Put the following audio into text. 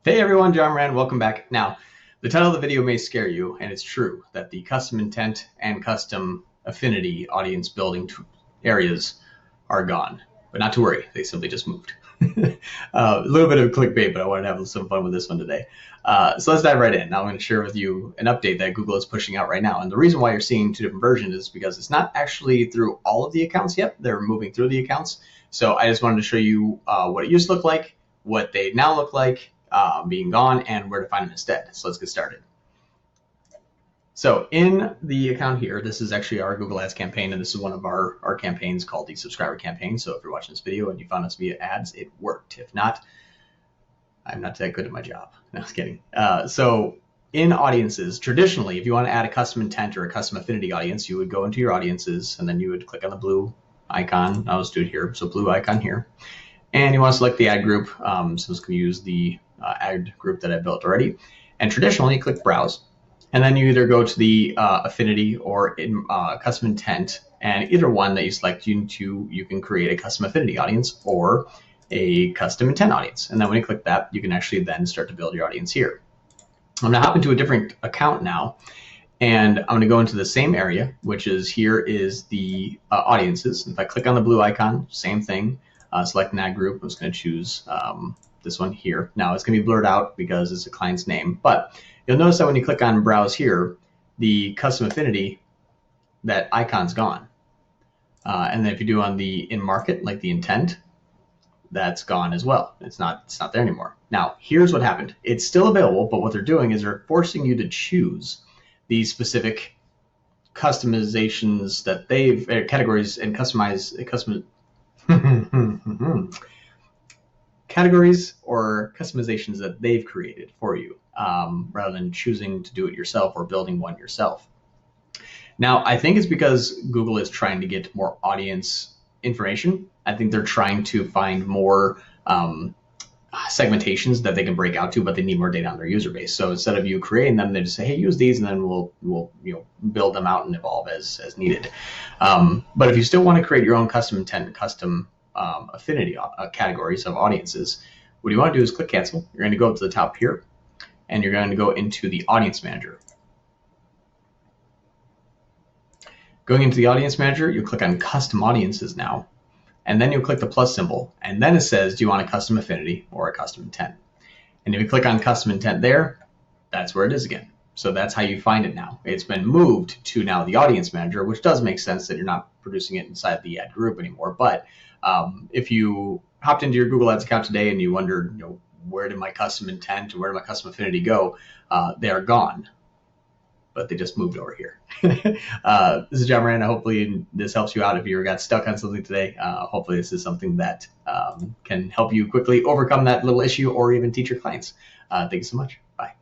Hey everyone, John Rand, welcome back. Now, the title of the video may scare you, and it's true that the custom intent and custom affinity audience building areas are gone. But not to worry, they simply just moved. A little bit of clickbait, but I wanted to have some fun with this one today. So let's dive right in. Now I'm going to share with you an update that Google is pushing out right now. And the reason why you're seeing two different versions is because it's not actually through all of the accounts yet. They're moving through the accounts. So I just wanted to show you what it used to look like, what they now look like, being gone, and where to find them instead. So let's get started. So in the account here, this is actually our Google Ads campaign, and this is one of our campaigns called the subscriber campaign. So if you're watching this video and you found us via ads, it worked. If not, I'm not that good at my job. No, I was kidding. So in audiences, traditionally, if you want to add a custom intent or a custom affinity audience, you would go into your audiences and then you would click on the blue icon. I'll just do it here. So blue icon here. And you want to select the ad group. So this can use the ad group that I built already. And traditionally, you click Browse. And then you either go to the affinity or custom intent. And either one that you select, you can create a custom affinity audience or a custom intent audience. And then when you click that, you can actually then start to build your audience here. I'm going to hop into a different account now. And I'm going to go into the same area, which is here is the audiences. If I click on the blue icon, same thing. Select an ad group. I'm just going to choose this one here. Now it's going to be blurred out because it's a client's name, but you'll notice that when you click on Browse here, the custom affinity, that icon's gone. And then if you do on the in market, like the intent, that's gone as well. It's not there anymore. Now here's what happened. It's still available, but what they're doing is they're forcing you to choose these specific customizations that they've categories and categories or customizations that they've created for you, rather than choosing to do it yourself or building one yourself. Now, I think it's because Google is trying to get more audience information. I think they're trying to find more segmentations that they can break out to, but they need more data on their user base. So instead of you creating them, they just say, hey, use these, and then we'll build them out and evolve as needed. But if you still want to create your own custom intent and custom affinity categories of audiences, what you want to do is click cancel. You're going to go up to the top here, and you're going to go into the audience manager. Going into the audience manager, you click on custom audiences now, and then you click the plus symbol, and then it says, do you want a custom affinity or a custom intent? And if you click on custom intent there, that's where it is again. So that's how you find it now. It's been moved to now the audience manager, which does make sense that you're not producing it inside the ad group anymore. But if you hopped into your Google Ads account today and you wondered, where did my custom intent and where did my custom affinity go? They are gone, but they just moved over here. This is John Rand. Hopefully this helps you out if you got stuck on something today. Hopefully this is something that can help you quickly overcome that little issue or even teach your clients. Thank you so much. Bye.